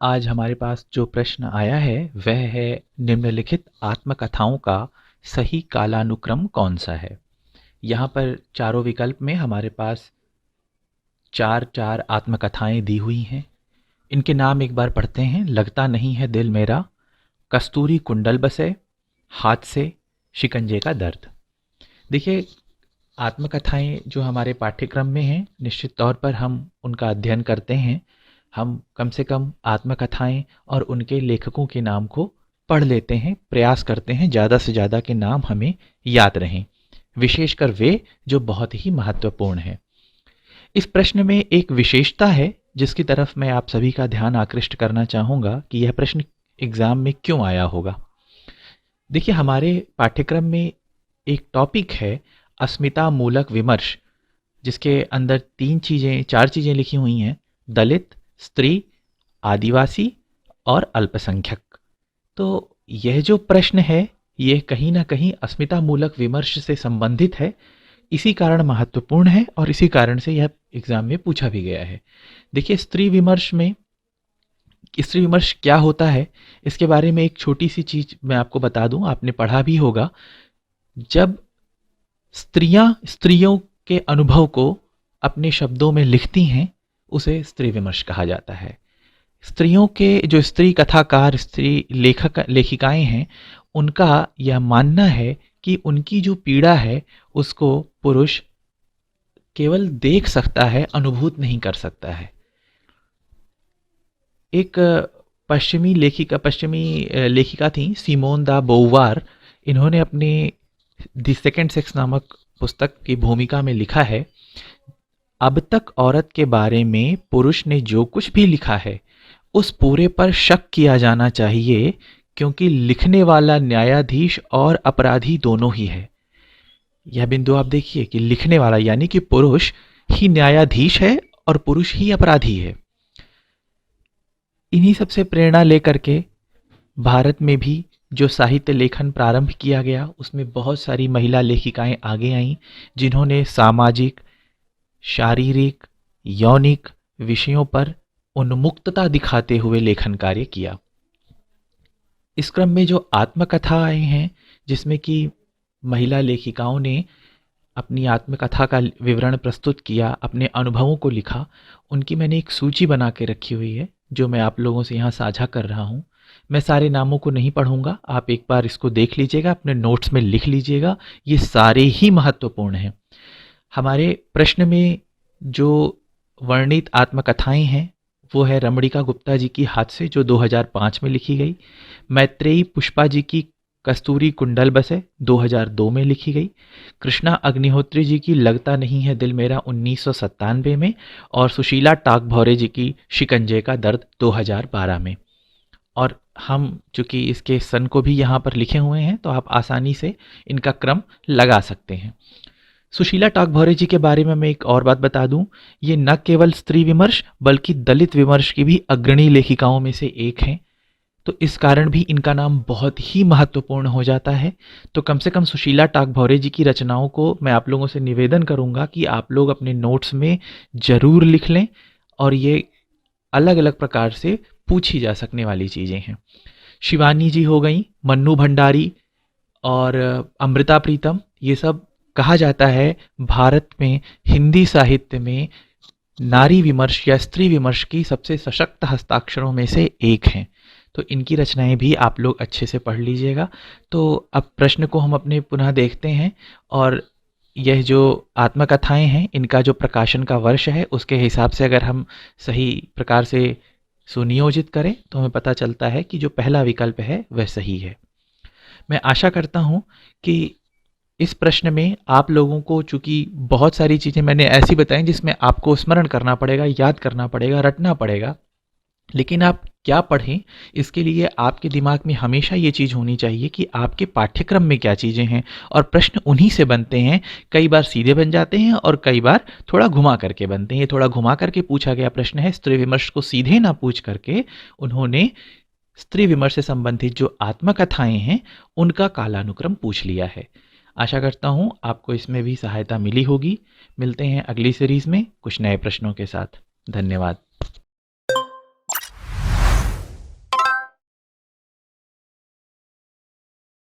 आज हमारे पास जो प्रश्न आया है वह है निम्नलिखित आत्मकथाओं का सही कालानुक्रम कौन सा है। यहाँ पर चारों विकल्प में हमारे पास चार चार आत्मकथाएं दी हुई हैं। इनके नाम एक बार पढ़ते हैं। लगता नहीं है दिल मेरा, कस्तूरी कुंडल बसे, हाथ से शिकंजे का दर्द। देखिए, आत्मकथाएं जो हमारे पाठ्यक्रम में हैं निश्चित तौर पर हम उनका अध्ययन करते हैं। हम कम से कम आत्मकथाएं और उनके लेखकों के नाम को पढ़ लेते हैं, प्रयास करते हैं ज़्यादा से ज़्यादा के नाम हमें याद रहें, विशेषकर वे जो बहुत ही महत्वपूर्ण हैं। इस प्रश्न में एक विशेषता है जिसकी तरफ मैं आप सभी का ध्यान आकृष्ट करना चाहूँगा कि यह प्रश्न एग्ज़ाम में क्यों आया होगा। देखिए, हमारे पाठ्यक्रम में एक टॉपिक है अस्मिता मूलक विमर्श, जिसके अंदर चार चीज़ें लिखी हुई हैं: दलित, स्त्री, आदिवासी और अल्पसंख्यक। तो यह जो प्रश्न है यह कहीं ना कहीं अस्मिता मूलक विमर्श से संबंधित है, इसी कारण महत्वपूर्ण है और इसी कारण से यह एग्जाम में पूछा भी गया है। देखिए, स्त्री विमर्श क्या होता है इसके बारे में एक छोटी सी चीज मैं आपको बता दूं, आपने पढ़ा भी होगा। जब स्त्रियों के अनुभव को अपने शब्दों में लिखती हैं उसे स्त्री विमर्श कहा जाता है। स्त्रियों के जो स्त्री कथाकार, स्त्री लेखिकाएं हैं, उनका यह मानना है कि उनकी जो पीड़ा है उसको पुरुष केवल देख सकता है, अनुभूत नहीं कर सकता है। एक पश्चिमी लेखिका थी सिमोन दा बोवार। इन्होंने अपने द सेकेंड सेक्स नामक पुस्तक की भूमिका में लिखा है, अब तक औरत के बारे में पुरुष ने जो कुछ भी लिखा है उस पूरे पर शक किया जाना चाहिए, क्योंकि लिखने वाला न्यायाधीश और अपराधी दोनों ही है। यह बिंदु आप देखिए कि लिखने वाला यानी कि पुरुष ही न्यायाधीश है और पुरुष ही अपराधी है। इन्हीं सबसे प्रेरणा लेकर के भारत में भी जो साहित्य लेखन प्रारंभ किया गया उसमें बहुत सारी महिला लेखिकाएं आगे आईं, जिन्होंने सामाजिक, शारीरिक, यौनिक विषयों पर उन्मुक्तता दिखाते हुए लेखन कार्य किया। इस क्रम में जो आत्मकथाएं हैं जिसमें कि महिला लेखिकाओं ने अपनी आत्मकथा का विवरण प्रस्तुत किया, अपने अनुभवों को लिखा, उनकी मैंने एक सूची बना के रखी हुई है जो मैं आप लोगों से यहाँ साझा कर रहा हूँ। मैं सारे नामों को नहीं पढ़ूंगा, आप एक बार इसको देख लीजिएगा, अपने नोट्स में लिख लीजिएगा। ये सारे ही महत्वपूर्ण हैं। हमारे प्रश्न में जो वर्णित आत्मकथाएं हैं वो है रमणिका गुप्ता जी की हाथ से, जो 2005 में लिखी गई। मैत्रेयी पुष्पा जी की कस्तूरी कुंडल बसे 2002 में लिखी गई। कृष्णा अग्निहोत्री जी की लगता नहीं है दिल मेरा 1997 में। और सुशीला टाकभौरे जी की शिकंजे का दर्द 2012 में। और हम चूंकि इसके सन को भी यहाँ पर लिखे हुए हैं तो आप आसानी से इनका क्रम लगा सकते हैं। सुशीला टाकभौरे जी के बारे में मैं एक और बात बता दूं, ये न केवल स्त्री विमर्श बल्कि दलित विमर्श की भी अग्रणी लेखिकाओं में से एक हैं, तो इस कारण भी इनका नाम बहुत ही महत्वपूर्ण हो जाता है। तो कम से कम सुशीला टाकभौरे जी की रचनाओं को मैं आप लोगों से निवेदन करूंगा कि आप लोग अपने नोट्स में जरूर लिख लें, और ये अलग अलग प्रकार से पूछी जा सकने वाली चीज़ें हैं। शिवानी जी हो गई, मन्नू भंडारी और अमृता प्रीतम, ये सब कहा जाता है भारत में हिंदी साहित्य में नारी विमर्श या स्त्री विमर्श की सबसे सशक्त हस्ताक्षरों में से एक हैं। तो इनकी रचनाएं भी आप लोग अच्छे से पढ़ लीजिएगा। तो अब प्रश्न को हम अपने पुनः देखते हैं, और यह जो आत्मकथाएं हैं इनका जो प्रकाशन का वर्ष है उसके हिसाब से अगर हम सही प्रकार से सुनियोजित करें तो हमें पता चलता है कि जो पहला विकल्प है वह सही है। मैं आशा करता हूं कि इस प्रश्न में आप लोगों को, चूंकि बहुत सारी चीज़ें मैंने ऐसी बताई जिसमें आपको स्मरण करना पड़ेगा, याद करना पड़ेगा, रटना पड़ेगा, लेकिन आप क्या पढ़ें इसके लिए आपके दिमाग में हमेशा ये चीज़ होनी चाहिए कि आपके पाठ्यक्रम में क्या चीज़ें हैं, और प्रश्न उन्हीं से बनते हैं। कई बार सीधे बन जाते हैं और कई बार थोड़ा घुमा करके बनते हैं। ये थोड़ा घुमा करके पूछा गया प्रश्न है, स्त्री विमर्श को सीधे ना पूछ करके उन्होंने स्त्री विमर्श से संबंधित जो आत्मकथाएं हैं उनका कालानुक्रम पूछ लिया है। आशा करता हूँ आपको इसमें भी सहायता मिली होगी। मिलते हैं अगली सीरीज में कुछ नए प्रश्नों के साथ। धन्यवाद।